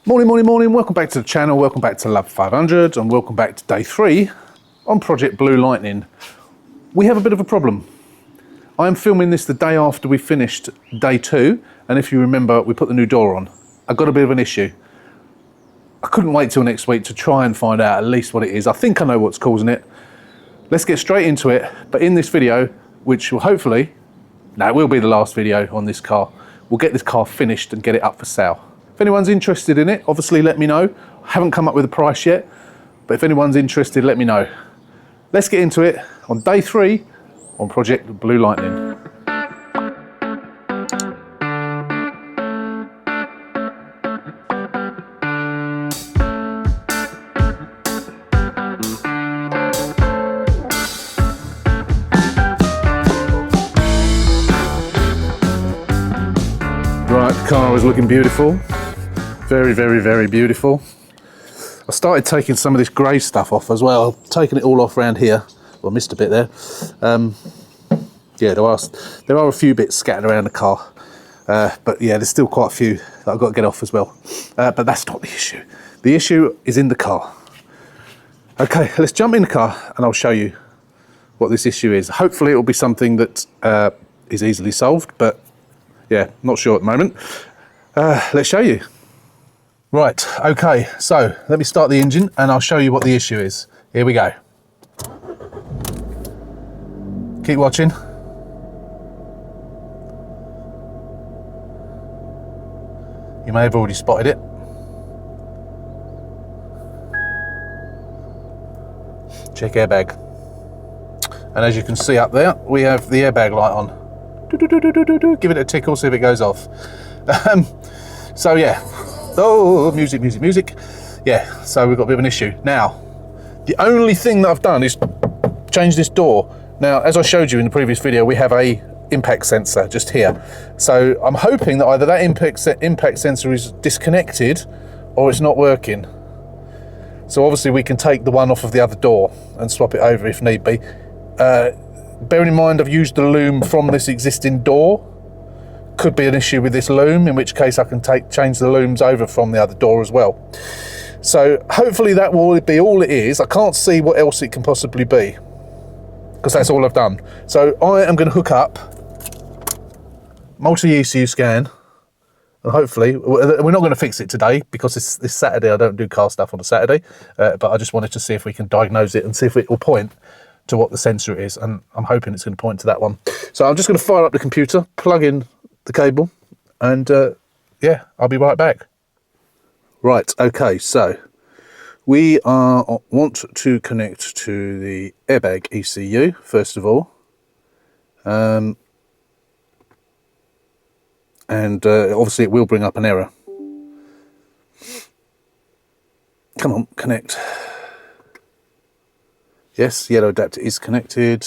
Morning, morning, morning. Welcome back to the channel. Welcome back to Love 500 and welcome back to day 3 on Project Blue Lightning. We have a bit of a problem. I am filming this the day after we finished day 2, and if you remember, we put the new door on. I got a bit of an issue. I couldn't wait till next week to try and find out at least what it is. I think I know what's causing it. Let's get straight into it. But in this video, which will hopefully, no, it will be the last video on this car, we'll get this car finished and get it up for sale. If anyone's interested in it, obviously let me know. I haven't come up with a price yet, but if anyone's interested, let me know. Let's get into it on day 3 on Project Blue Lightning. Right, the car is looking beautiful. Very, very, very beautiful. I started taking some of this grey stuff off as well. I've taken it all off around here. Well, I missed a bit there. Yeah, there are a few bits scattered around the car. But yeah, there's still quite a few that I've got to get off as well. But that's not the issue. The issue is in the car. Okay, let's jump in the car and I'll show you what this issue is. Hopefully it will be something that is easily solved, but yeah, not sure at the moment. Let's show you. Right, okay, so let me start the engine and I'll show you what the issue is. Here we go. Keep watching. You may have already spotted it. Check airbag. And as you can see up there, we have the airbag light on. Give it a tickle, see if it goes off. So yeah. Oh, music, music, music. Yeah, so we've got a bit of an issue. Now, the only thing that I've done is change this door. Now, as I showed you in the previous video, we have a impact sensor just here. So I'm hoping that either that impact sensor is disconnected or it's not working. So obviously we can take the one off of the other door and swap it over if need be. Bearing in mind I've used the loom from this existing door. Could be an issue with this loom, in which case I can change the looms over from the other door as well. So hopefully that will be all it is. I can't see what else it can possibly be, because that's all I've done. So I am going to hook up multi-ECU scan, and hopefully we're not going to fix it today because this Saturday I don't do car stuff on a Saturday, but I just wanted to see if we can diagnose it and see if it will point to what the sensor is, and I'm hoping it's going to point to that one. So I'm just going to fire up the computer, plug in the cable, and yeah, I'll be right back. Right, okay, so we want to connect to the airbag ECU first of all, and obviously it will bring up an error. Come on, connect. Yes, yellow adapter is connected.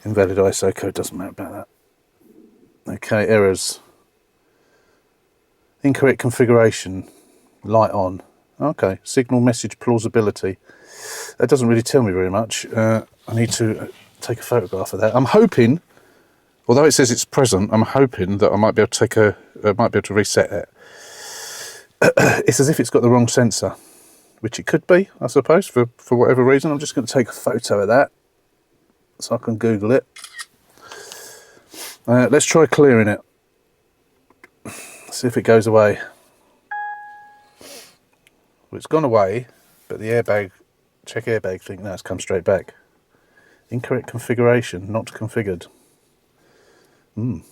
Invalid ISO code, doesn't matter about that. Okay, errors. Incorrect configuration, light on. Okay, signal message plausibility. That doesn't really tell me very much. I need to take a photograph of that. I'm hoping, although it says it's present, I'm hoping that I might be able to reset it. It's as if it's got the wrong sensor, which it could be, I suppose, for whatever reason. I'm just going to take a photo of that so I can Google it. Let's try clearing it. See if it goes away. Well, it's gone away, but the airbag, check airbag thing, now it's come straight back. Incorrect configuration, not configured. So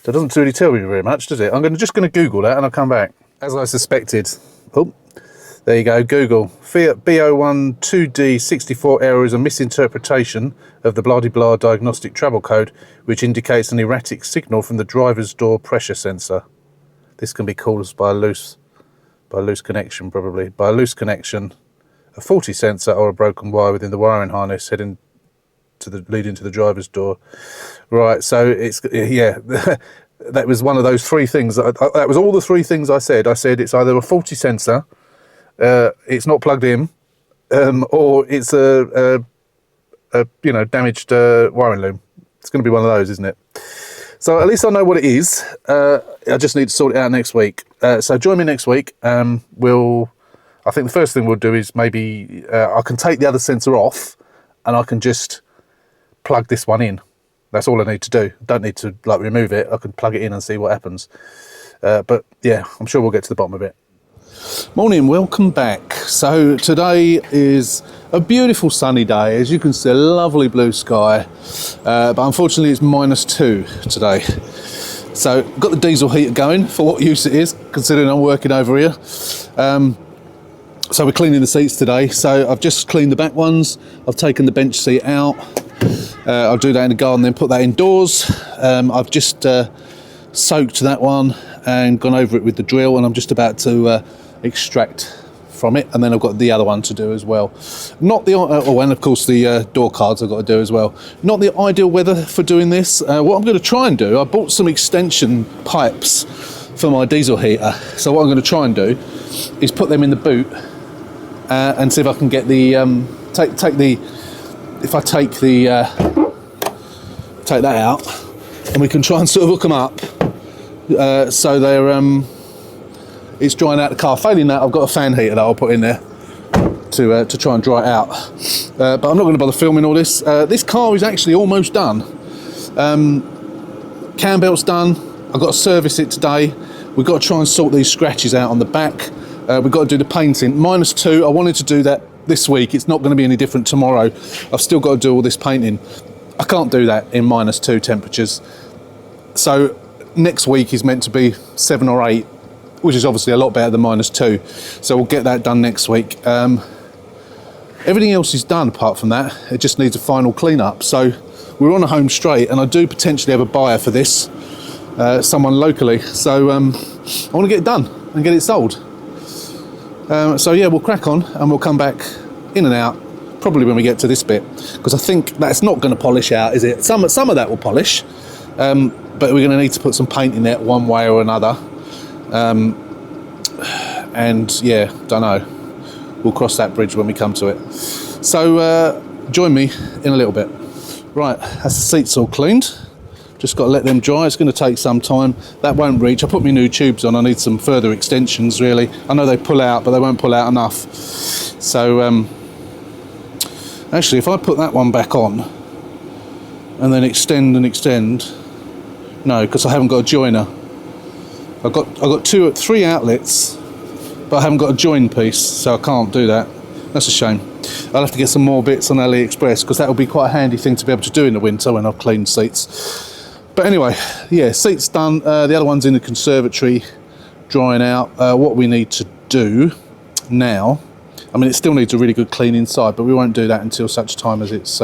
it doesn't really tell me very much, does it? I'm just going to Google that and I'll come back. As I suspected. Oh, there you go, Google. Fiat B012D64 error is a misinterpretation of the blah-de-blah diagnostic trouble code, which indicates an erratic signal from the driver's door pressure sensor. This can be caused by a loose connection, probably. By a loose connection, a faulty sensor or a broken wire within the wiring harness leading to the driver's door. Right, so it's, yeah, that was one of those 3 things. That was all the 3 things I said. I said it's either a faulty sensor, it's not plugged in, or it's a you know, damaged wiring loom. It's going to be one of those, isn't it? So at least I know what it is. I just need to sort it out next week. So join me next week. I think the first thing we'll do is maybe I can take the other sensor off and I can just plug this one in. That's all I need to do. Don't need to like remove it. I can plug it in and see what happens. But yeah, I'm sure we'll get to the bottom of it. Morning, welcome back. So today is a beautiful sunny day. As you can see, a lovely blue sky. But unfortunately it's -2 today. So got the diesel heater going for what use it is, considering I'm working over here. So we're cleaning the seats today. So I've just cleaned the back ones. I've taken the bench seat out. I'll do that in the garden, then put that indoors. I've just soaked that one and gone over it with the drill, and I'm just about to extract from it, and then I've got the other one to do as well. Not the and of course the door cards I've got to do as well. Not the ideal weather for doing this. What I'm going to try and do, I bought some extension pipes for my diesel heater. So what I'm going to try and do is put them in the boot and see if I can get the take that out, and we can try and sort of hook them up so they're it's drying out the car. Failing that, I've got a fan heater that I'll put in there to try and dry it out. But I'm not going to bother filming all this. This car is actually almost done. Cam belt's done. I've got to service it today. We've got to try and sort these scratches out on the back. We've got to do the painting. -2. I wanted to do that this week. It's not going to be any different tomorrow. I've still got to do all this painting. I can't do that in -2 temperatures. So next week is meant to be 7 or 8, which is obviously a lot better than -2. So we'll get that done next week. Everything else is done apart from that. It just needs a final clean up. So we're on a home straight, and I do potentially have a buyer for this, someone locally. So I want to get it done and get it sold. So yeah, we'll crack on and we'll come back in and out probably when we get to this bit, because I think that's not going to polish out, is it? Some of that will polish, but we're going to need to put some paint in there one way or another. And yeah, don't know. We'll cross that bridge when we come to it. So join me in a little bit. Right, that's the seats all cleaned. Just got to let them dry. It's going to take some time. That won't reach. I put my new tubes on. I need some further extensions, really. I know they pull out, but they won't pull out enough. So actually, if I put that one back on and then extend and extend, no, because I haven't got a joiner. I've got 3 outlets, but I haven't got a join piece, so I can't do that. That's a shame. I'll have to get some more bits on AliExpress, because that will be quite a handy thing to be able to do in the winter when I've cleaned seats. But anyway, yeah, seats done. The other one's in the conservatory drying out. What we need to do now, I mean, it still needs a really good clean inside, but we won't do that until such time as it's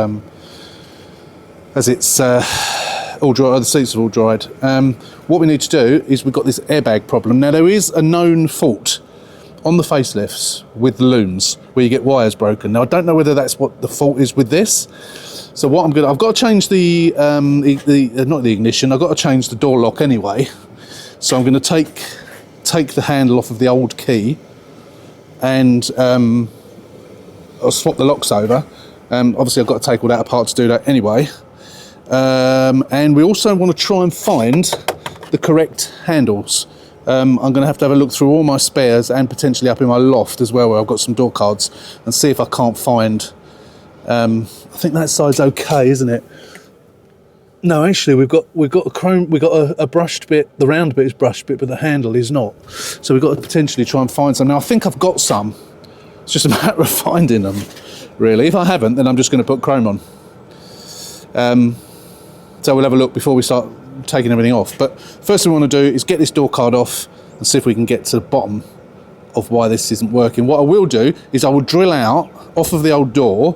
all dry. The seats are all dried. What we need to do is we've got this airbag problem. Now, there is a known fault on the facelifts with the looms where you get wires broken. Now, I don't know whether that's what the fault is with this. So what I've got to change not the ignition. I've got to change the door lock anyway. So I'm going to take the handle off of the old key, and I'll swap the locks over. Obviously, I've got to take all that apart to do that anyway. And we also want to try and find the correct handles. I'm going to have a look through all my spares and potentially up in my loft as well, where I've got some door cards, and see if I can't find. I think that side's okay, isn't it? No, actually, we've got a chrome. We've got a brushed bit. The round bit is brushed bit, but the handle is not. So we've got to potentially try and find some. Now, I think I've got some. It's just a matter of finding them, really. If I haven't, then I'm just going to put chrome on. So we'll have a look before we start taking everything off. But first thing we want to do is get this door card off and see if we can get to the bottom of why this isn't working. What I will do is I will drill out off of the old door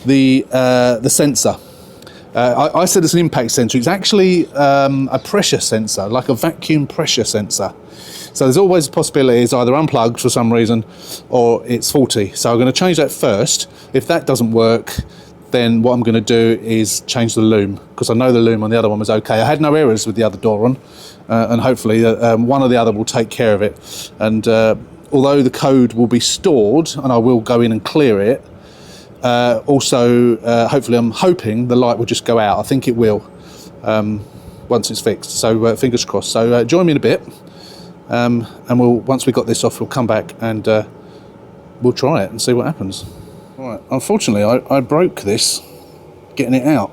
the sensor. I said it's an impact sensor. It's actually a pressure sensor, like a vacuum pressure sensor. So there's always a possibility it's either unplugged for some reason or it's faulty. So I'm going to change that first. If that doesn't work, then what I'm going to do is change the loom, because I know the loom on the other one was okay. I had no errors with the other door on, and hopefully one or the other will take care of it. And although the code will be stored and I will go in and clear it, Also, hopefully, I'm hoping the light will just go out. I think it will once it's fixed. So fingers crossed. So join me in a bit, and once we got this off, we'll come back and we'll try it and see what happens. Right. Unfortunately, I broke this getting it out.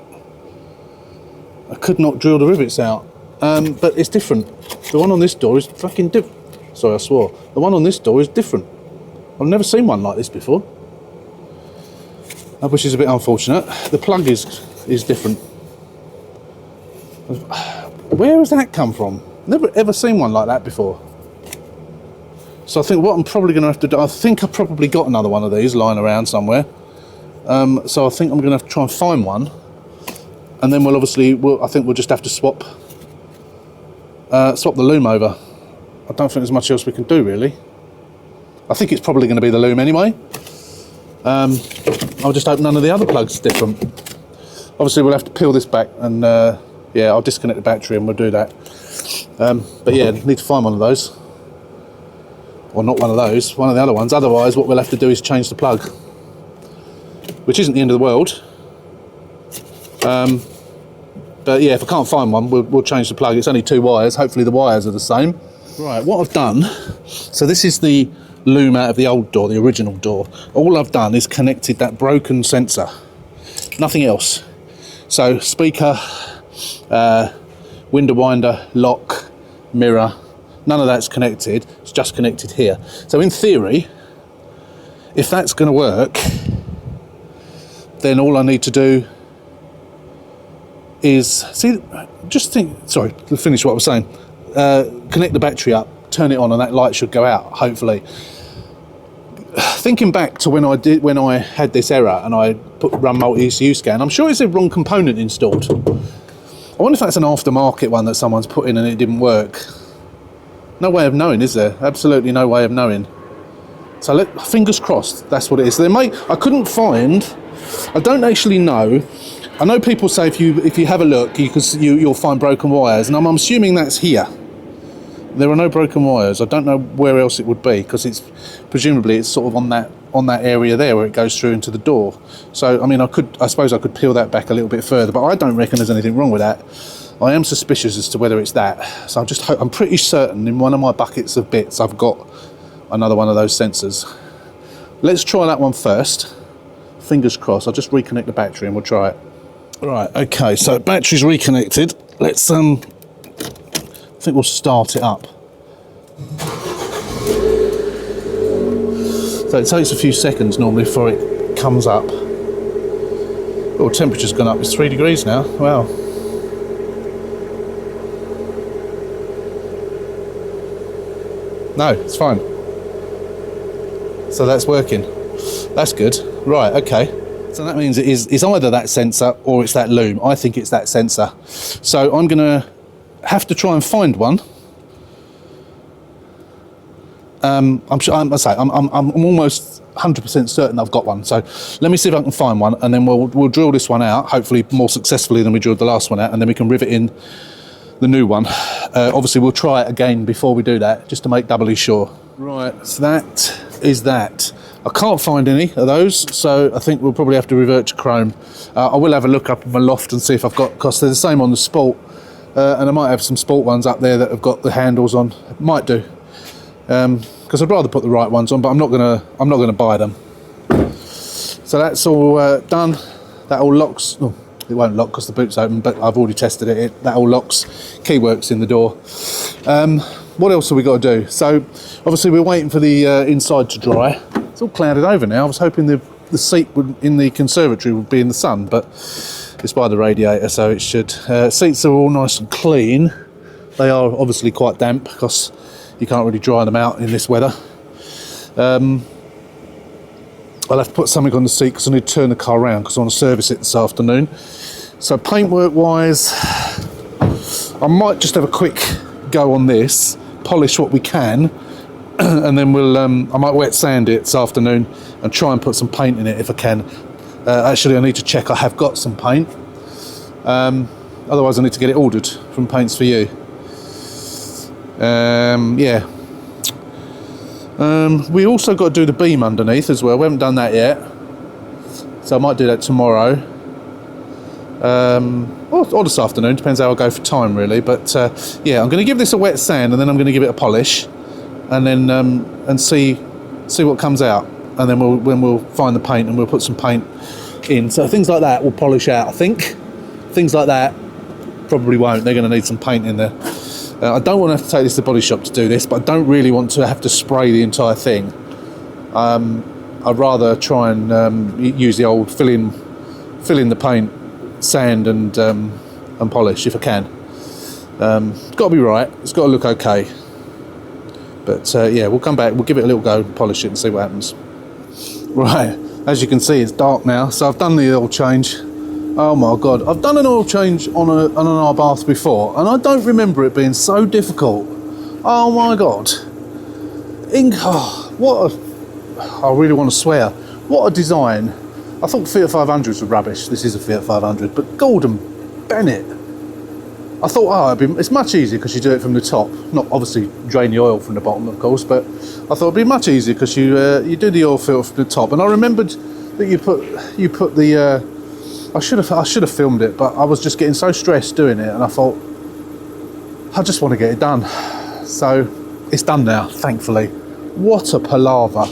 I could not drill the rivets out, but it's different. The one on this door is fucking different. Sorry, I swore. The one on this door is different. I've never seen one like this before, which is a bit unfortunate. The plug is different. Where has that come from? Never ever seen one like that before. So I think what I'm probably going to have to do, I think I've probably got another one of these lying around somewhere. So I think I'm going to have to try and find one. And then I think we'll just have to swap the loom over. I don't think there's much else we can do, really. I think it's probably going to be the loom anyway. I'll just hope none of the other plugs are different. Obviously, we'll have to peel this back and, yeah, I'll disconnect the battery and we'll do that. But yeah, need to find one of those. Or not one of those, one of the other ones. Otherwise, what we'll have to do is change the plug, which isn't the end of the world. But yeah, if I can't find one, we'll change the plug. It's only 2 wires. Hopefully the wires are the same. Right, what I've done, so this is the loom out of the old door, the original door. All I've done is connected that broken sensor. Nothing else. So speaker, window winder, lock, mirror, none of that's connected. It's just connected here. So in theory, if that's going to work, then all I need to do is to finish what I was saying, connect the battery up, turn it on, and that light should go out, hopefully. Thinking back to when I had this error and I run multi-ECU scan, I'm sure it's the wrong component installed. I wonder if that's an aftermarket one that someone's put in and it didn't work. No way of knowing, is there? Absolutely no way of knowing. So fingers crossed that's what it is. I couldn't find, I don't actually know. I know people say if you have a look, you'll find broken wires, and I'm assuming that's here. There are no broken wires. I don't know where else it would be, because presumably it's sort of on that area there where it goes through into the door. So I mean, I suppose I could peel that back a little bit further, but I don't reckon there's anything wrong with that. I am suspicious as to whether it's that. So I'm pretty certain in one of my buckets of bits I've got another one of those sensors. Let's try that one first. Fingers crossed. I'll just reconnect the battery and we'll try it. Right, okay, so battery's reconnected. Let's, I think we'll start it up. So it takes a few seconds normally before it comes up. Oh, temperature's gone up, it's 3 degrees now, wow. No, it's fine. So that's working. That's good. Right, okay. So that means it's either that sensor or it's that loom. I think it's that sensor. So I'm going to have to try and find one. I'm almost 100% certain I've got one. So let me see if I can find one, and then we'll drill this one out, hopefully more successfully than we drilled the last one out, and then we can rivet in the new one. Obviously, we'll try it again before we do that, just to make doubly sure. Right, so that is that. I can't find any of those, so I think we'll probably have to revert to chrome. I will have a look up in my loft and see if I've got, because they're the same on the Sport, and I might have some Sport ones up there that have got the handles on. Might do, because I'd rather put the right ones on, but I'm not gonna buy them. So that's all done. That all locks. Oh, it won't lock because the boot's open, but I've already tested it. That all locks. Key works in the door. What else have we got to do? So obviously we're waiting for the inside to dry. It's all clouded over now. I was hoping the seat in the conservatory would be in the sun, but it's by the radiator, so it should. Seats are all nice and clean. They are obviously quite damp because you can't really dry them out in this weather. I'll have to put something on the seat because I need to turn the car around because I want to service it this afternoon. So paintwork wise, I might just have a quick go on this, polish what we can, and then I might wet sand it this afternoon and try and put some paint in it if I can. Actually, I need to check I have got some paint. Otherwise I need to get it ordered from Paints for You. Yeah. We also got to do the beam underneath as well. We haven't done that yet. So I might do that tomorrow. Or this afternoon, depends how I go for time really. But yeah, I'm going to give this a wet sand and then I'm going to give it a polish, and then and see what comes out, and then we'll find the paint and we'll put some paint in. So things like that will polish out, I think. Things like that probably won't. They're going to need some paint in there. I don't want to have to take this to the body shop to do this, but I don't really want to have to spray the entire thing. I'd rather try and use the old fill in the paint, sand and polish if I can. It's got to be right. It's got to look okay. But yeah, we'll come back. We'll give it a little go, polish it, and see what happens. Right. As you can see, it's dark now, so I've done the oil change. Oh my God, I've done an oil change on an Abarth before, and I don't remember it being so difficult. Oh my God. I really want to swear. What a design. I thought Fiat 500s were rubbish. This is a Fiat 500, but Gordon Bennett. I thought, it's much easier because you do it from the top. Not obviously drain the oil from the bottom, of course, but I thought it'd be much easier because you do the oil filter from the top. And I remembered that you put the. I should have filmed it, but I was just getting so stressed doing it, and I thought I just want to get it done. So it's done now, thankfully. What a palaver!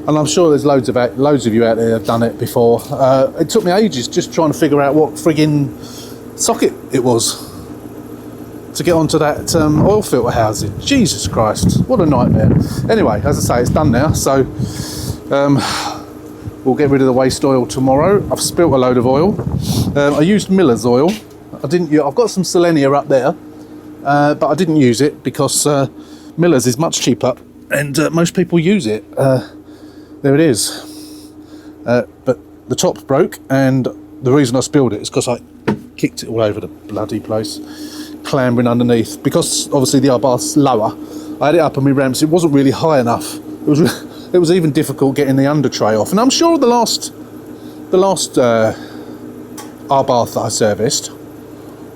And I'm sure there's loads of you out there that have done it before. It took me ages just trying to figure out what frigging socket it was to get onto that oil filter housing. Jesus Christ, what a nightmare. Anyway, as I say, it's done now, so we'll get rid of the waste oil tomorrow. I've spilt a load of oil. I used Miller's oil. I've got some Selenia up there, but I didn't use it because Miller's is much cheaper and most people use it. There it is. But the top broke, and the reason I spilled it is because I kicked it all over the bloody place, clambering underneath. Because obviously the Abarth's lower, I had it up on my ramps. It wasn't really high enough. It was even difficult getting the under tray off. And I'm sure the last Abarth that I serviced,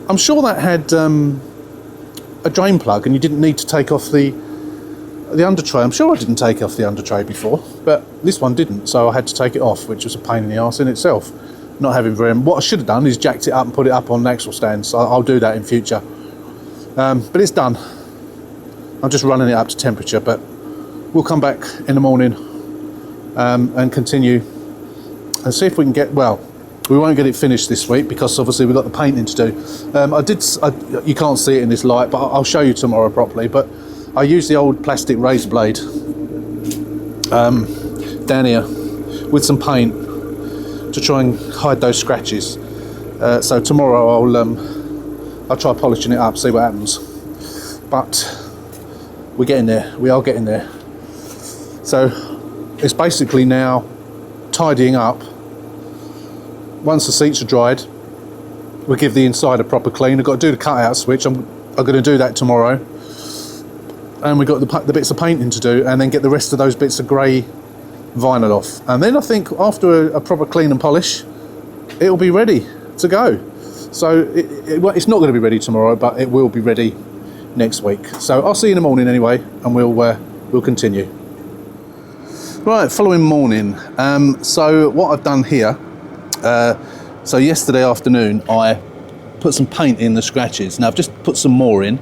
I'm sure that had a drain plug, and you didn't need to take off the under tray. I'm sure I didn't take off the under tray before, but this one didn't, so I had to take it off, which was a pain in the arse in itself. Not having what I should have done is jacked it up and put it up on an axle stand, so I'll do that in future. But it's done. I'm just running it up to temperature, but we'll come back in the morning and continue and see if we can get, well, we won't get it finished this week because obviously we've got the painting to do. You can't see it in this light, but I'll show you tomorrow properly. But I used the old plastic razor blade down here with some paint to try and hide those scratches. So tomorrow I'll try polishing it up, see what happens. But we're getting there. We are getting there. So it's basically now tidying up. Once the seats are dried, we'll give the inside a proper clean. I've got to do the cutout switch. I'm going to do that tomorrow. And we've got the bits of painting to do, and then get the rest of those bits of grey vinyl off. And then I think after a proper clean and polish, it'll be ready to go. So it's not going to be ready tomorrow, but it will be ready next week. So I'll see you in the morning anyway, and we'll continue. Right, following morning. So what I've done here, so yesterday afternoon I put some paint in the scratches. Now I've just put some more in.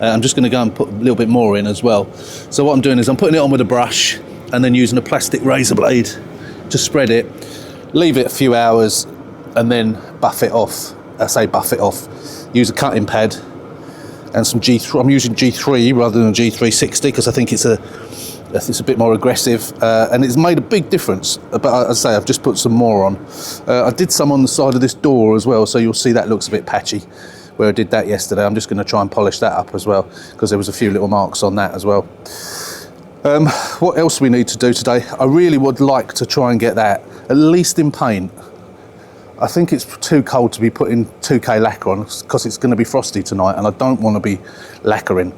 I'm just going to go and put a little bit more in as well. So what I'm doing is I'm putting it on with a brush and then using a plastic razor blade to spread it, leave it a few hours, and then buff it off. I say buff it off. Use a cutting pad and some G3. I'm using G3 rather than G360 because I think it's a bit more aggressive, and it's made a big difference. But as I say, I've just put some more on. I did some on the side of this door as well, so you'll see that looks a bit patchy where I did that yesterday. I'm just going to try and polish that up as well because there was a few little marks on that as well. What else we need to do today? I really would like to try and get that at least in paint. I think it's too cold to be putting 2K lacquer on because it's going to be frosty tonight and I don't want to be lacquering.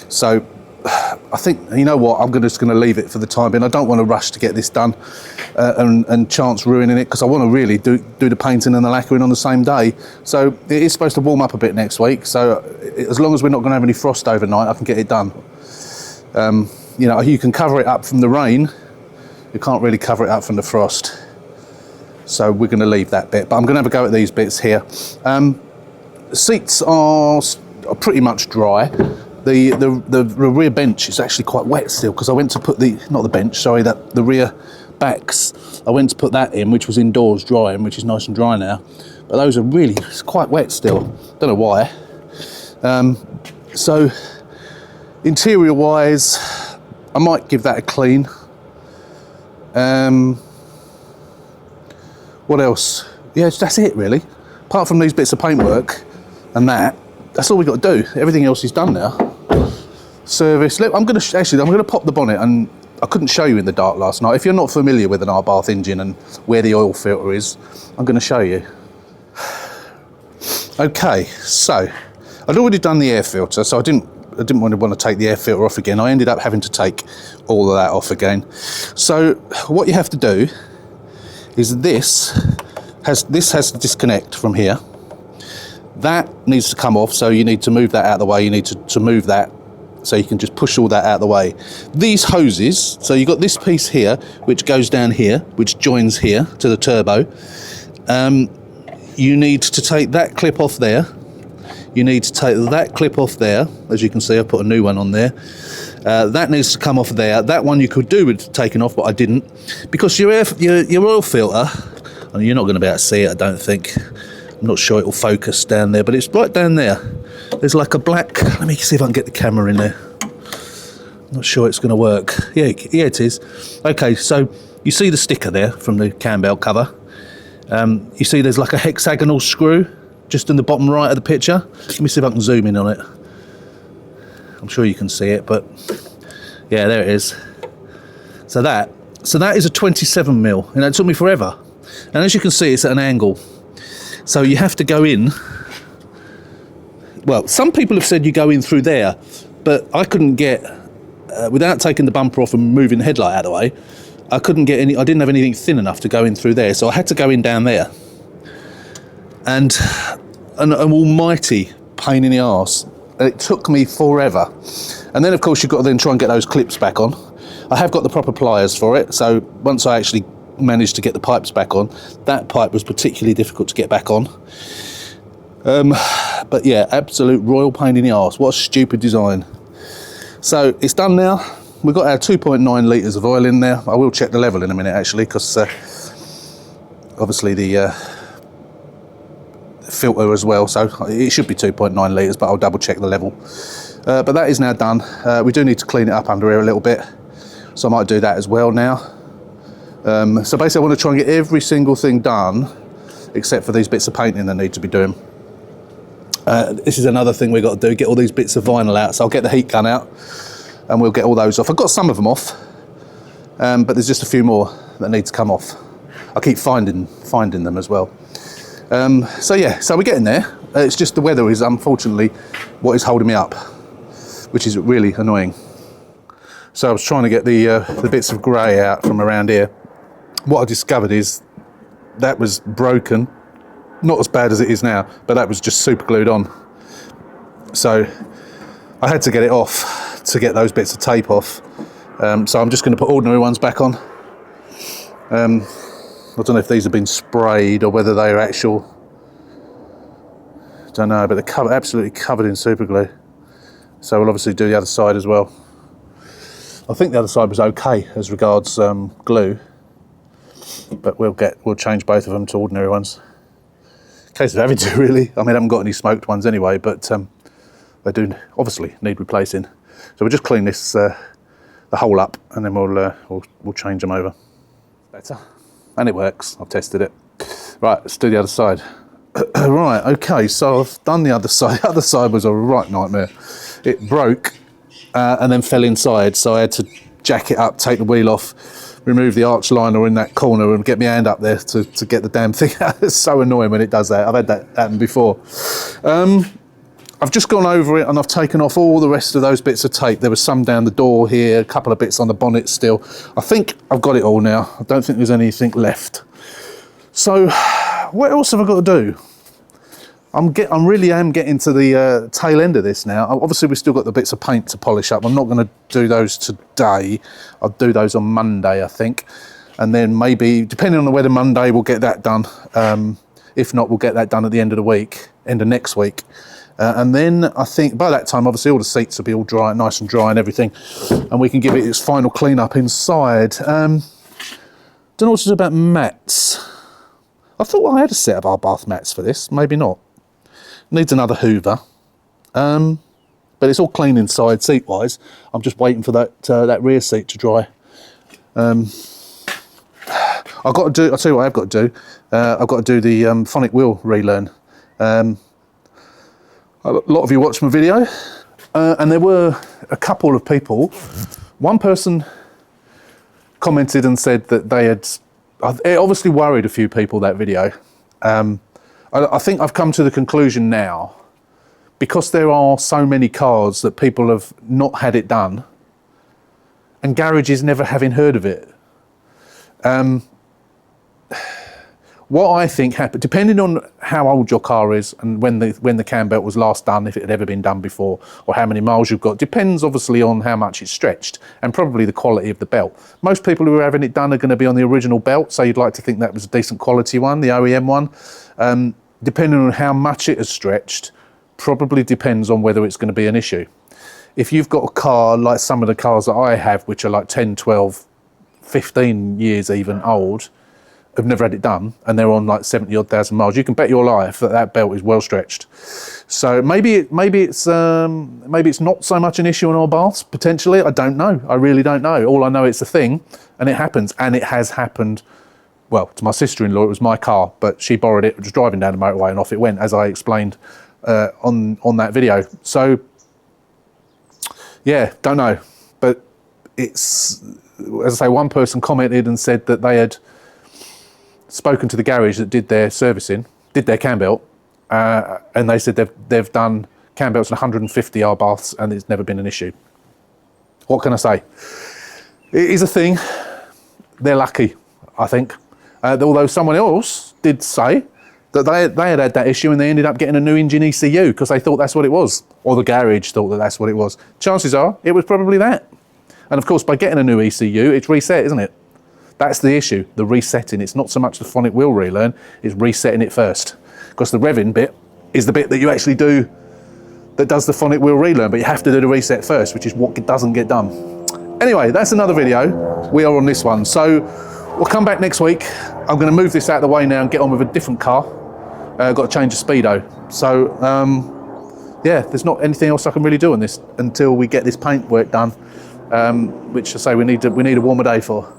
So I think, you know what, I'm just going to leave it for the time being. I don't want to rush to get this done and chance ruining it because I want to really do the painting and the lacquering on the same day. So it is supposed to warm up a bit next week. So as long as we're not going to have any frost overnight, I can get it done. You know, you can cover it up from the rain. You can't really cover it up from the frost. So we're going to leave that bit, but I'm going to have a go at these bits here. Seats are pretty much dry. The rear bench is actually quite wet still, because I went to put the rear backs, I went to put that in, which was indoors drying, which is nice and dry now, but those are really, it's quite wet still, don't know why. So interior wise, I might give that a clean. What else? Yeah, that's it really. Apart from these bits of paintwork and that's all we got to do. Everything else is done now. Service. Look, I'm gonna pop the bonnet, and I couldn't show you in the dark last night. If you're not familiar with an Abarth engine and where the oil filter is, I'm going to show you. Okay, so I'd already done the air filter, so I didn't want to take the air filter off again. I ended up having to take all of that off again. So what you have to do is this has to disconnect from here. That needs to come off, so you need to move that out of the way. You need to move that, so you can just push all that out of the way. These hoses, so you've got this piece here, which goes down here, which joins here to the turbo. You need to take that clip off there. You need to take that clip off there. As you can see, I put a new one on there. That needs to come off there. That one you could do with taking off, but I didn't. Because your oil filter, and you're not going to be able to see it, I don't think. I'm not sure it will focus down there, but it's right down there. There's like a black, let me see if I can get the camera in there. I'm not sure it's going to work. Yeah, it is. Okay, so you see the sticker there from the cam belt cover. You see there's like a hexagonal screw just in the bottom right of the picture. Let me see if I can zoom in on it. I'm sure you can see it, but yeah, there it is. So that is a 27mm, and it took me forever. And as you can see, it's at an angle. So you have to go in. Well, some people have said you go in through there, but I couldn't get, without taking the bumper off and moving the headlight out of the way, I didn't have anything thin enough to go in through there, so I had to go in down there. And an almighty pain in the arse. It took me forever. And then of course you've got to then try and get those clips back on. I have got the proper pliers for it, so once I actually managed to get the pipes back on, that pipe was particularly difficult to get back on. But yeah, absolute royal pain in the arse. What a stupid design. So it's done now. We've got our 2.9 litres of oil in there. I will check the level in a minute actually, because obviously the filter as well, so it should be 2.9 litres, but I'll double check the level. But that is now done. We do need to clean it up under here a little bit, so I might do that as well now. So basically I want to try and get every single thing done except for these bits of painting that need to be doing. This is another thing we've got to do, get all these bits of vinyl out. So I'll get the heat gun out and we'll get all those off. I've got some of them off, but there's just a few more that need to come off. I keep finding them as well. So yeah, so we're getting there. It's just the weather is unfortunately what is holding me up, which is really annoying. So I was trying to get the bits of grey out from around here. What I discovered is that was broken. Not as bad as it is now, but that was just super glued on. So I had to get it off to get those bits of tape off. So I'm just going to put ordinary ones back on. I don't know if these have been sprayed or whether they are actual. Don't know, but they're absolutely covered in super glue. So we'll obviously do the other side as well. I think the other side was okay as regards glue, but we'll change both of them to ordinary ones. Case of having to, really. I mean, I haven't got any smoked ones anyway, but they do obviously need replacing. So we'll just clean this the hole up, and then we'll change them over. Better, and it works. I've tested it. Right, let's do the other side. Right, okay. So I've done the other side. The other side was a right nightmare. It broke and then fell inside, so I had to jack it up, take the wheel off, remove the arch liner in that corner and get my hand up there to get the damn thing out. It's so annoying when it does that. I've had that happen before. I've just gone over it and I've taken off all the rest of those bits of tape. There was some down the door here, a couple of bits on the bonnet still. I think I've got it all now. I don't think there's anything left. So what else have I got to do? I really am getting to the tail end of this now. Obviously we've still got the bits of paint to polish up. I'm not going to do those today. I'll do those on Monday, I think. and then maybe, depending on the weather, Monday we'll get that done. If not, we'll get that done at the end of the week, end of next week. And then I think by that time, obviously all the seats will be all dry, nice and dry and everything, and we can give it its final clean up inside. Don't know what to do about mats. I thought I had a set of Abarth mats for this, maybe not. Needs another hoover. But it's all clean inside seat wise. I'm just waiting for that rear seat to dry. I've got to do, I'll tell you what I've got to do. I've got to do the phonic wheel relearn. A lot of you watched my video, and there were a couple of people. One person commented and said that they had, it obviously worried a few people, that video. I think I've come to the conclusion now, because there are so many cars that people have not had it done, and garages never having heard of it. What I think happened, depending on how old your car is and when the cam belt was last done, if it had ever been done before, or how many miles you've got, depends obviously on how much it's stretched and probably the quality of the belt. Most people who are having it done are going to be on the original belt, so you'd like to think that was a decent quality one, the OEM one. Depending on how much it has stretched, probably depends on whether it's going to be an issue. If you've got a car like some of the cars that I have, which are like 10, 12, 15 years even old, have never had it done, and they're on like 70 odd thousand miles, you can bet your life that that belt is well stretched. So maybe it's not so much an issue on our baths, potentially. I don't know. I really don't know. All I know, it's a thing, and it happens, and it has happened. Well, to my sister-in-law, it was my car, but she borrowed it, was driving down the motorway, and off it went, as I explained on that video. So yeah, don't know, but it's, as I say, one person commented and said that they had spoken to the garage that did their servicing, did their cam belt, and they said they've done cam belts on 150 Abarths and it's never been an issue. What can I say? It is a thing. They're lucky, I think. Although someone else did say that they had that issue and they ended up getting a new engine ECU because they thought that's what it was, or the garage thought that that's what it was. Chances are it was probably that. And of course, by getting a new ECU, it's reset, isn't it? That's the issue, the resetting. It's not so much the phonic wheel relearn, it's resetting it first. Because the revving bit is the bit that you actually do, that does the phonic wheel relearn, but you have to do the reset first, which is what doesn't get done. Anyway, that's another video. We are on this one. So we'll come back next week. I'm gonna move this out of the way now and get on with a different car. Got to change the speedo. So yeah, there's not anything else I can really do on this until we get this paint work done, which I say we need a warmer day for.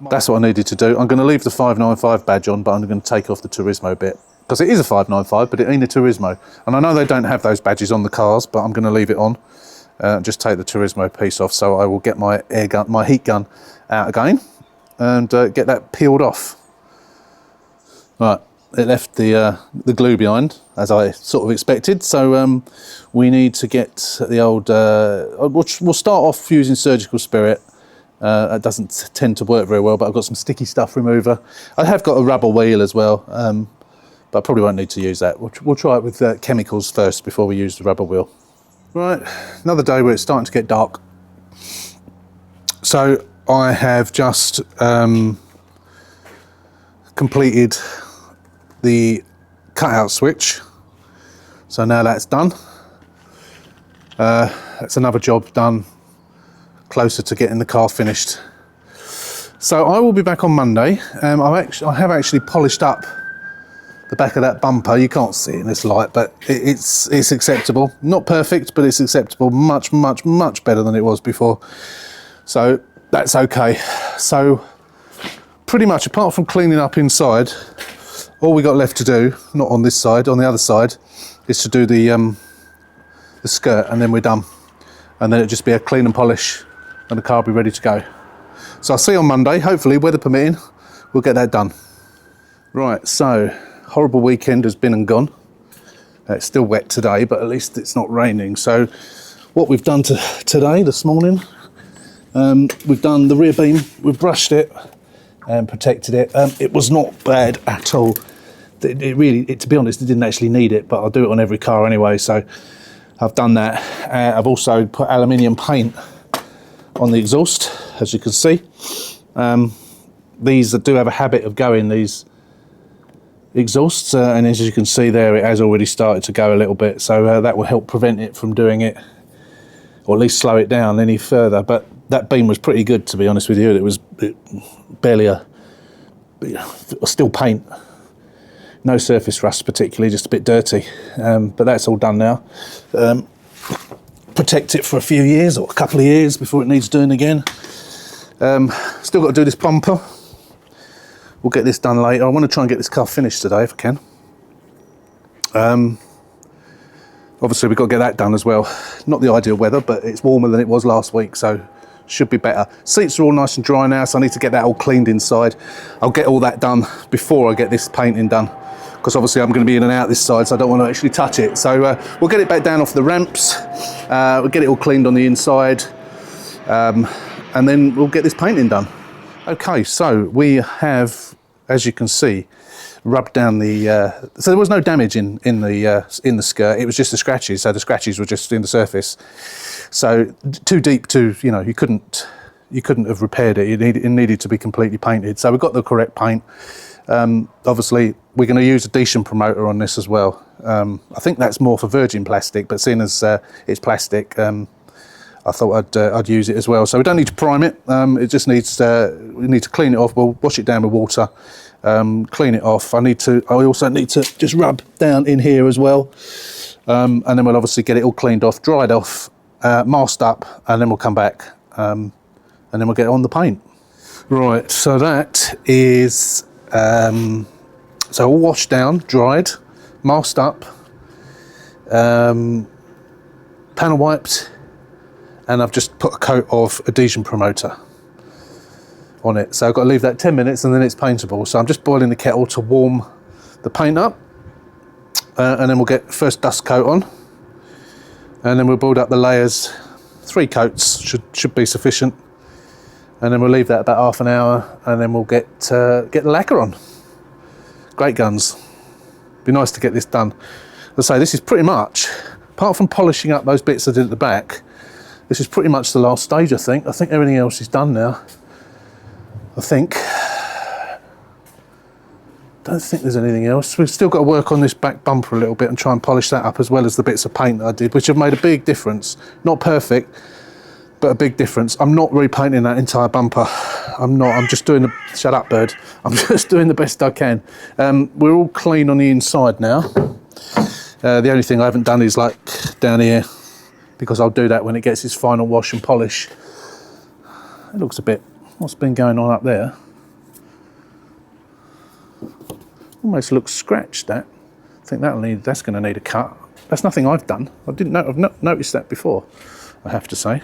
That's what I needed to do. I'm going to leave the 595 badge on, but I'm going to take off the Turismo bit. Because it is a 595, but it ain't a Turismo. And I know they don't have those badges on the cars, but I'm going to leave it on. Just take the Turismo piece off, so I will get my air gun, my heat gun out again, and get that peeled off. Right, it left the glue behind, as I sort of expected. So we need to get the old... we'll start off using surgical spirit. It doesn't tend to work very well, but I've got some sticky stuff remover. I have got a rubber wheel as well, but I probably won't need to use that. We'll try it with chemicals first before we use the rubber wheel. Right, another day where it's starting to get dark. So I have just completed the cutout switch. So now that's done. That's another job done, closer to getting the car finished. So I will be back on Monday. I have actually polished up the back of that bumper. You can't see it in this light, but it's acceptable. Not perfect, but it's acceptable. Much, much, much better than it was before. So that's okay. So pretty much, apart from cleaning up inside, all we got left to do, not on this side, on the other side, is to do the skirt, and then we're done. And then it'll just be a clean and polish, and the car will be ready to go. So I'll see you on Monday, hopefully, weather permitting, we'll get that done. Right, so horrible weekend has been and gone. It's still wet today, but at least it's not raining. So what we've done today, this morning, we've done the rear beam, we've brushed it and protected it. It was not bad at all. It really, to be honest, it didn't actually need it, but I'll do it on every car anyway, so I've done that. I've also put aluminium paint on the exhaust, as you can see. these do have a habit of going, these exhausts, and as you can see there, it has already started to go a little bit, so that will help prevent it from doing it, or at least slow it down any further. But that beam was pretty good, to be honest with you. It was barely still paint, no surface rust particularly, just a bit dirty, but that's all done now. Protect it for a few years or a couple of years before it needs doing again. Still got to do this bumper. We'll get this done later. I want to try and get this car finished today if I can. Obviously we've got to get that done as well. Not the ideal weather, but it's warmer than it was last week, so should be better. Seats are all nice and dry now, so I need to get that all cleaned inside. I'll get all that done before I get this painting done, because obviously I'm going to be in and out this side, so I don't want to actually touch it. So we'll get it back down off the ramps, we'll get it all cleaned on the inside, and then we'll get this painting done. Okay, so we have, as you can see, rubbed down the, so there was no damage in the skirt, it was just the scratches, so the scratches were just in the surface. So too deep to, you know, you couldn't have repaired it, it needed to be completely painted. So we've got the correct paint. Obviously we're going to use a decent promoter on this as well. I think that's more for virgin plastic, but seeing as it's plastic, I thought I'd use it as well. So we don't need to prime it. It just needs we need to clean it off. We'll wash it down with water, clean it off. I also need to just rub down in here as well, and then we'll obviously get it all cleaned off, dried off, masked up, and then we'll come back, and then we'll get on the paint. Right. So that is so all washed down, dried, masked up, panel wiped. And I've just put a coat of adhesion promoter on it. So I've got to leave that 10 minutes and then it's paintable. So I'm just boiling the kettle to warm the paint up, and then we'll get first dust coat on, and then we'll build up the layers. 3 coats should be sufficient, and then we'll leave that about half an hour, and then we'll get the lacquer on. Great guns. Be nice to get this done. As I say, this is pretty much, apart from polishing up those bits I did at the back, this is pretty much the last stage, I think. I think everything else is done now. I think. Don't think there's anything else. We've still got to work on this back bumper a little bit and try and polish that up, as well as the bits of paint that I did, which have made a big difference. Not perfect, but a big difference. I'm not repainting that entire bumper. I'm not. I'm just doing the... Shut up, bird. I'm just doing the best I can. We're all clean on the inside now. The only thing I haven't done is like down here, because I'll do that when it gets its final wash and polish. It looks a bit, what's been going on up there? Almost looks scratched, that. I think that's going to need a cut. That's nothing I've done. I've not noticed that before, I have to say.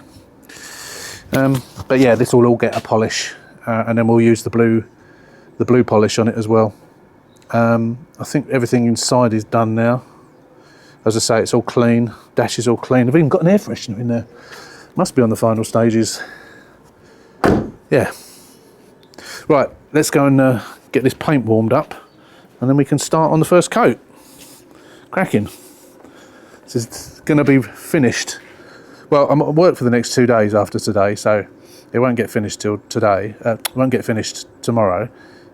But yeah, this will all get a polish, and then we'll use the blue polish on it as well. I think everything inside is done now. As I say, it's all clean, dash is all clean. I've even got an air freshener in there. Must be on the final stages. Yeah. Right, let's go and get this paint warmed up, and then we can start on the first coat. Cracking. This is going to be finished. Well, I'm at work for the next 2 days after today, so it won't get finished till today. It won't get finished tomorrow,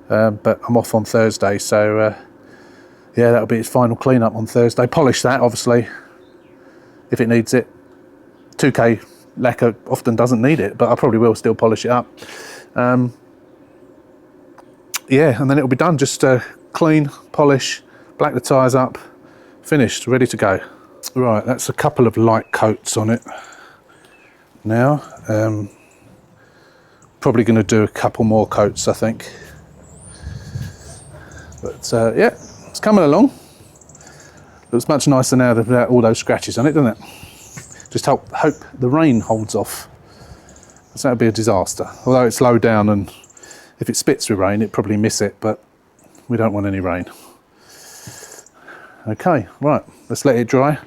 but I'm off on Thursday, so... yeah, that'll be its final clean-up on Thursday. Polish that, obviously, if it needs it. 2K lacquer often doesn't need it, but I probably will still polish it up. Yeah, and then it'll be done. Just clean, polish, black the tyres up, finished, ready to go. Right, that's a couple of light coats on it now. Probably going to do a couple more coats, I think. But yeah. It's coming along. Looks much nicer now without all those scratches on it, doesn't it? Just hope the rain holds off, because that would be a disaster. Although it's low down, and if it spits with rain, it'd probably miss it, but we don't want any rain. Okay, right, let's let it dry,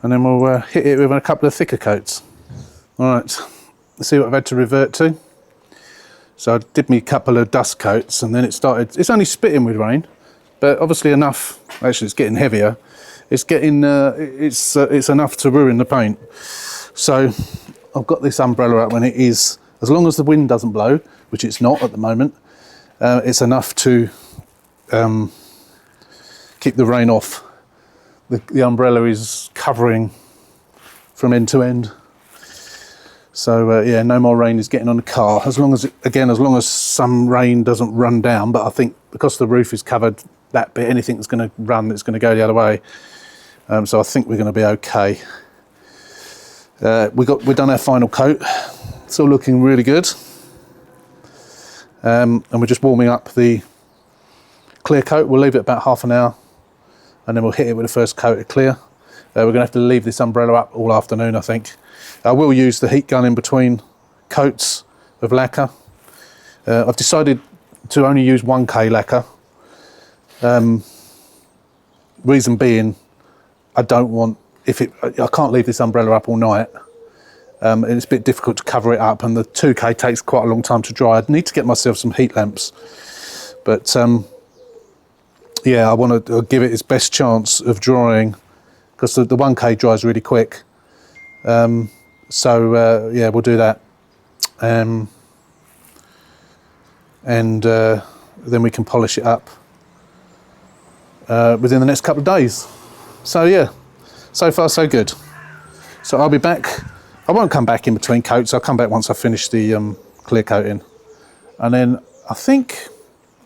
and then we'll hit it with a couple of thicker coats. All right, let's see what I've had to revert to. So I did me a couple of dust coats, and then it's only spitting with rain, but obviously enough. Actually, it's getting heavier. It's getting it's enough to ruin the paint. So I've got this umbrella up when it is, as long as the wind doesn't blow, which it's not at the moment, it's enough to keep the rain off. The umbrella is covering from end to end. So yeah, no more rain is getting on the car, as long as, again, as long as some rain doesn't run down. But I think because the roof is covered, that bit, anything that's going to run, it's going to go the other way. So I think we're going to be okay. We've done our final coat. It's all looking really good. And we're just warming up the clear coat. We'll leave it about half an hour, and then we'll hit it with the first coat of clear. We're going to have to leave this umbrella up all afternoon, I think. I will use the heat gun in between coats of lacquer. I've decided to only use 1K lacquer. Reason being, I don't want, I can't leave this umbrella up all night. And it's a bit difficult to cover it up, and the 2K takes quite a long time to dry. I'd need to get myself some heat lamps. But yeah, I want to give it its best chance of drying, because the 1K dries really quick. So yeah, we'll do that. And then we can polish it up within the next couple of days. So yeah, so far so good. So I'll be back. I won't come back in between coats. I'll come back once I finish the clear coating. And then I think,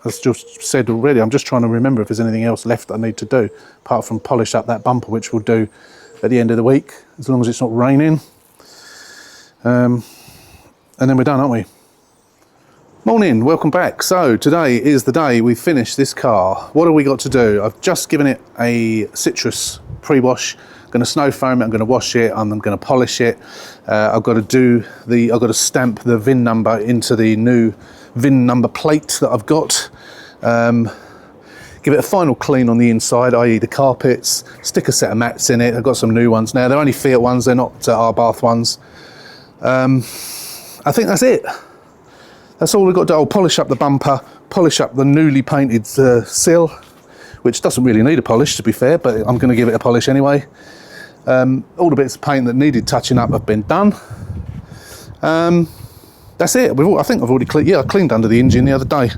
as just said already, I'm just trying to remember if there's anything else left I need to do, apart from polish up that bumper, which we'll do at the end of the week, as long as it's not raining. And then we're done, aren't we? Morning, welcome back. So today is the day we finish this car. What have we got to do? I've just given it a citrus pre-wash. I'm going to snow foam it, I'm going to wash it, and I'm going to polish it. I've got to stamp the VIN number into the new VIN number plate that I've got. Give it a final clean on the inside, i.e. the carpets, stick a set of mats in it. I've got some new ones now. They're only Fiat ones, they're not Abarth ones. I think that's it. That's all we've got to do. I'll polish up the bumper, polish up the newly painted sill, which doesn't really need a polish, to be fair, but I'm going to give it a polish anyway. All the bits of paint that needed touching up have been done. That's it. I think I've already cleaned. Yeah, I cleaned under the engine the other day,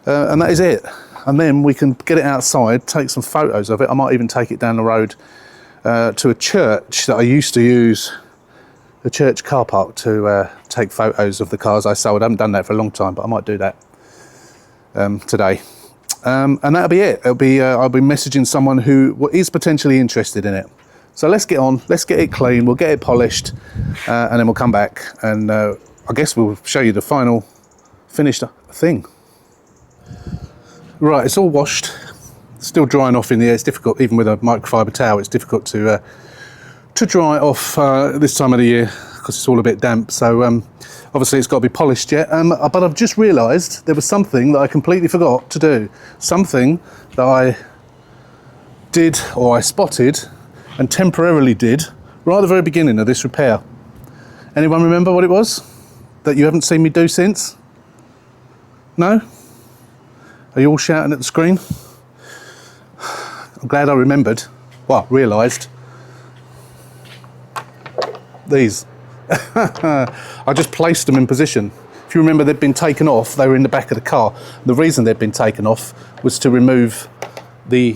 and that is it. And then we can get it outside, take some photos of it. I might even take it down the road to a church that I used to use, the church car park, to take photos of the cars I sold. I haven't done that for a long time, but I might do that today. And that'll be it. I'll be messaging someone who is potentially interested in it. So let's get on, let's get it clean, we'll get it polished, and then we'll come back, and I guess we'll show you the final finished thing. Right, it's all washed, still drying off in the air. It's difficult, even with a microfiber towel, it's difficult to dry it off this time of the year, because it's all a bit damp. So obviously it's got to be polished yet. But I've just realised there was something that I completely forgot to do. Something that I did, or I spotted and temporarily did, right at the very beginning of this repair. Anyone remember what it was that you haven't seen me do since? No? Are you all shouting at the screen? I'm glad I remembered. Well, realised. These. I just placed them in position. If you remember, they'd been taken off. They were in the back of the car. The reason they'd been taken off was to remove the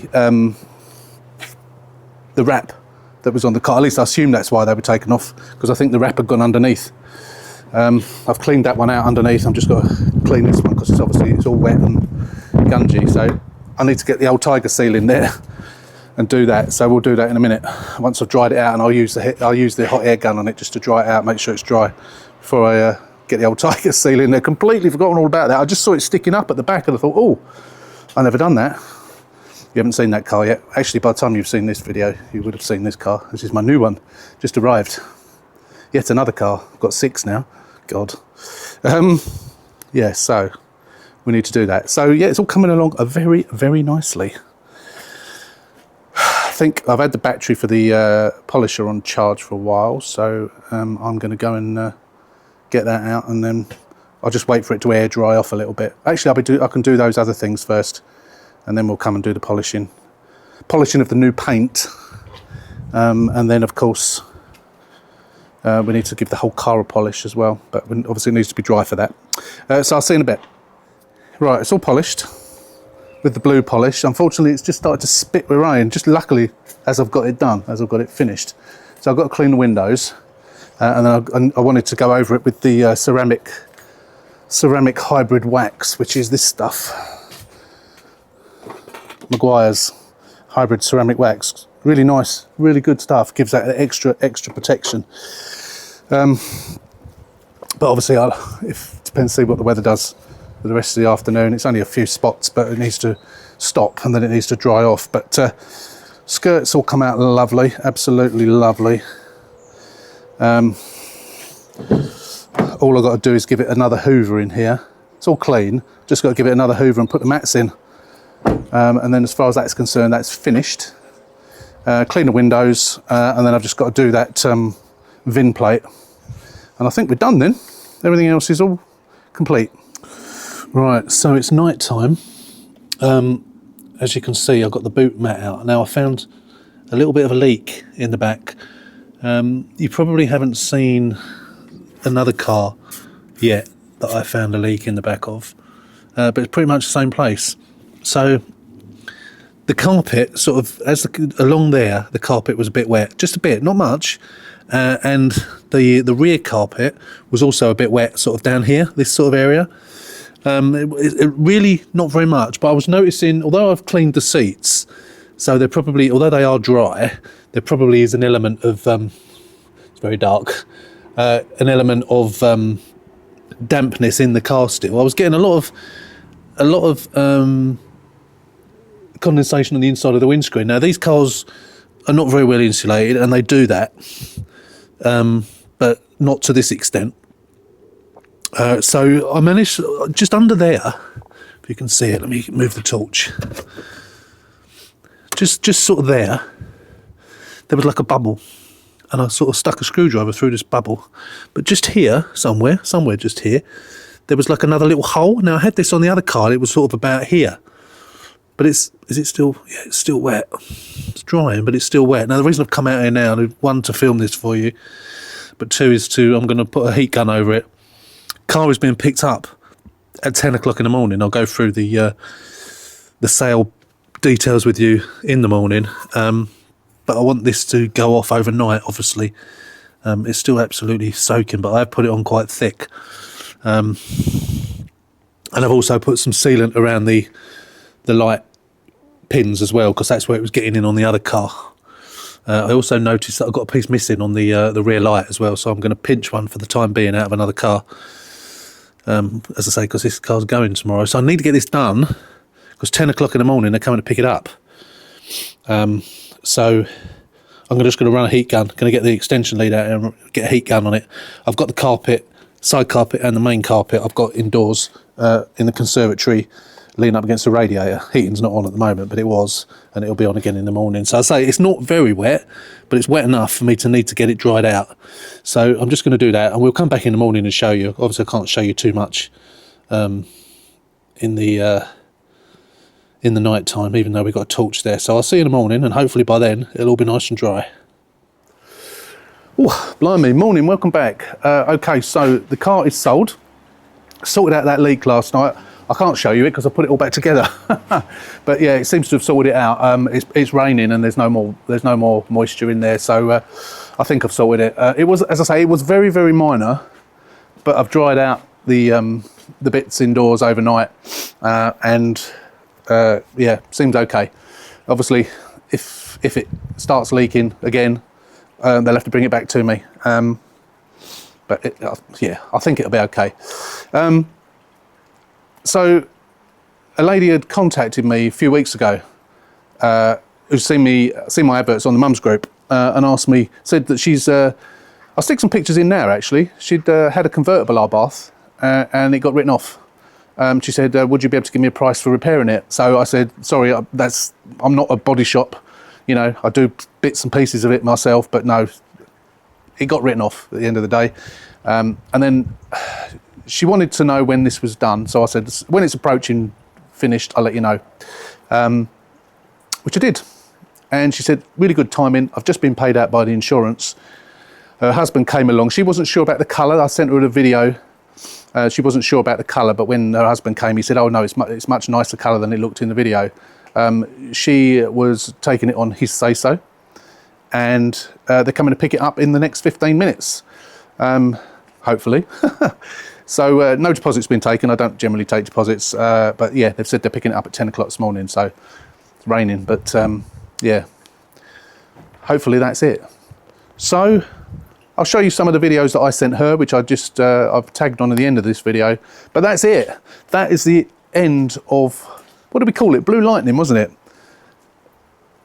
wrap that was on the car. At least I assume that's why they were taken off, because I think the wrap had gone underneath. I've cleaned that one out underneath. I'm just got to clean this one, because it's all wet and gungy. So I need to get the old Tiger seal in there and do that. So we'll do that in a minute once I've dried it out, and I'll use the hot air gun on it just to dry it out, make sure it's dry before I get the old Tiger seal in there. Completely forgotten all about that. I just saw it sticking up at the back and I thought, oh, I've never done that. You haven't seen that car yet. Actually, by the time you've seen this video, you would have seen this car. This is my new one, just arrived. Yet another car. I've got 6 now. God. Yeah, so we need to do that. So yeah, it's all coming along very, very nicely. I think I've had the battery for the polisher on charge for a while, so I'm going to go and get that out, and then I'll just wait for it to air dry off a little bit. Actually, I can do those other things first, and then we'll come and do the polishing of the new paint, and then of course we need to give the whole car a polish as well, but obviously it needs to be dry for that. So I'll see you in a bit. Right, it's all polished with the blue polish. Unfortunately, it's just started to spit with rain, just luckily as I've got it done, as I've got it finished. So I've got to clean the windows, and then I wanted to go over it with the ceramic hybrid wax, which is this stuff. Maguire's hybrid ceramic wax. Really nice, really good stuff. Gives that extra protection. But obviously, it depends, see what the weather does for the rest of the afternoon. It's only a few spots, but it needs to stop and then it needs to dry off. But skirts all come out lovely, absolutely lovely. All I've got to do is give it another hoover in here. It's all clean, just got to give it another hoover and put the mats in. And then as far as that's concerned, that's finished. Clean the windows, and then I've just got to do that VIN plate. And I think we're done then. Everything else is all complete. Right, so it's night time. As you can see, I've got the boot mat out. Now I found a little bit of a leak in the back. You probably haven't seen another car yet that I found a leak in the back of, but it's pretty much the same place. So the carpet sort of, along there, the carpet was a bit wet, just a bit, not much. And the rear carpet was also a bit wet, sort of down here, this sort of area. It really not very much, but I was noticing, although I've cleaned the seats, so they're probably, although they are dry, there probably is an element of, it's very dark, an element of dampness in the car still. I was getting a lot of condensation on the inside of the windscreen. Now these cars are not very well insulated, and they do that, but not to this extent. So I managed, just under there, if you can see it, let me move the torch. Just sort of there was like a bubble, and I sort of stuck a screwdriver through this bubble. But just here, somewhere just here, there was like another little hole. Now I had this on the other car, it was sort of about here. But is it still, yeah, it's still wet. It's drying, but it's still wet. Now the reason I've come out here now, one, to film this for you, but two is I'm going to put a heat gun over it. Car is being picked up at 10 o'clock in the morning. I'll go through the sale details with you in the morning, but I want this to go off overnight, obviously. It's still absolutely soaking, but I've put it on quite thick, and I've also put some sealant around the light pins as well, because that's where it was getting in on the other car. I also noticed that I've got a piece missing on the rear light as well, so I'm going to pinch one for the time being out of another car, as I say, because this car's going tomorrow. So I need to get this done, because 10 o'clock in the morning they're coming to pick it up. So I'm just going to run a heat gun, going to get the extension lead out and get a heat gun on it. I've got the carpet, side carpet and the main carpet I've got indoors in the conservatory, leaning up against the radiator. Heating's not on at the moment, but it was, and it'll be on again in the morning. So I say it's not very wet, but it's wet enough for me to need to get it dried out. So I'm just going to do that, and we'll come back in the morning and show you. Obviously I can't show you too much in the night time, even though we've got a torch there. So I'll see you in the morning, and hopefully by then it'll all be nice and dry. Oh, blimey, morning, welcome back. Okay, so the car is sold. Sorted out that leak last night. I can't show you it because I put it all back together. But yeah, it seems to have sorted it out. It's raining and there's no more moisture in there, so I think I've sorted it. It was, as I say, it was very, very minor, but I've dried out the bits indoors overnight, and yeah, seems okay. Obviously, if it starts leaking again, they'll have to bring it back to me. But yeah, I think it'll be okay. So a lady had contacted me a few weeks ago, who's seen my adverts on the mums group, and said that she's, I'll stick some pictures in now actually. She'd had a convertible Abarth, and it got written off. She said, would you be able to give me a price for repairing it? So I said, sorry, I'm not a body shop, you know, I do bits and pieces of it myself, but no, it got written off at the end of the day. And then she wanted to know when this was done, so I said, when it's approaching finished, I'll let you know, which I did. And she said, really good timing, I've just been paid out by the insurance. Her husband came along, she wasn't sure about the colour, I sent her a video She wasn't sure about the colour, but when her husband came, he said, oh no, it's much nicer colour than it looked in the video. She was taking it on his say-so, and they're coming to pick it up in the next 15 minutes, hopefully. So no deposit's been taken. I don't generally take deposits, but yeah, they've said they're picking it up at 10 o'clock this morning, so it's raining, but yeah, hopefully that's it. So I'll show you some of the videos that I sent her, which I've tagged on at the end of this video, but that's it. That is the end of, what do we call it? Blue Lightning, wasn't it?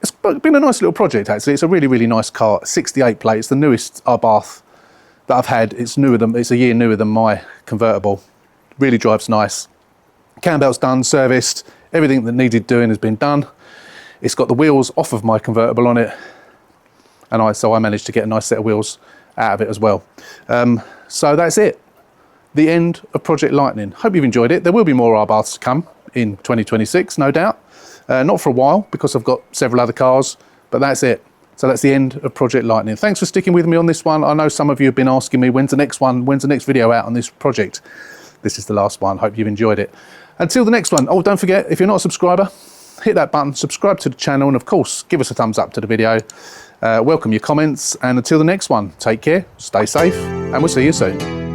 It's been a nice little project, actually. It's a really, really nice car. 68 plate. It's the newest Abarth that I've had. It's a year newer than my convertible. Really drives nice. Cam belt's done, serviced. Everything that needed doing has been done. It's got the wheels off of my convertible on it, and so I managed to get a nice set of wheels out of it as well. So that's it. The end of Project Lightning. Hope you've enjoyed it. There will be more Abarths to come in 2026, no doubt. Not for a while, because I've got several other cars, but that's it. So that's the end of Project Lightning. Thanks for sticking with me on this one. I know some of you have been asking me, when's the next one? When's the next video out on this project? This is the last one. Hope you've enjoyed it. Until the next one. Oh, don't forget, if you're not a subscriber, hit that button, subscribe to the channel, and of course, give us a thumbs up to the video. Welcome your comments, and until the next one, take care, stay safe, and we'll see you soon.